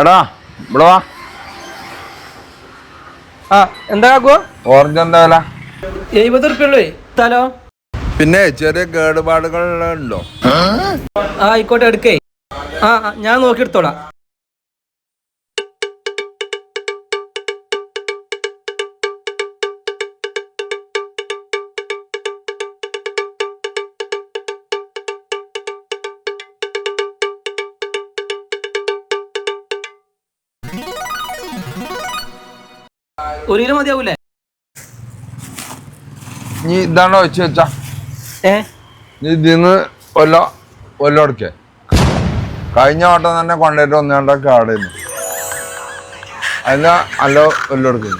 എടാ ഇവിടെ വാ. ആ എന്താ കാക്കുവോ? ഓറഞ്ച് എന്താ വില? 70 ഉറുപ്പ്യുള്ളൂ. സ്ഥലോ പിന്നെ ചെറിയ കേടുപാടുകൾ ഉണ്ടോ? ആ ആയിക്കോട്ടെ, എടുക്കേ. ഞാൻ നോക്കിയെടുത്തോളാം. ഒരു കിലോ മതിയാവൂലേ? നീ ഇതാണോ വെച്ച് വെച്ചാ? നീ ഇതിന്ന് ഒല്ലോ എടുക്കേ. കഴിഞ്ഞ വട്ടം തന്നെ കൊണ്ടുപോയിട്ട് 1.5 കാടായിരുന്നു. അതിന് നല്ല ഒല്ലോ എടുക്കുന്നു.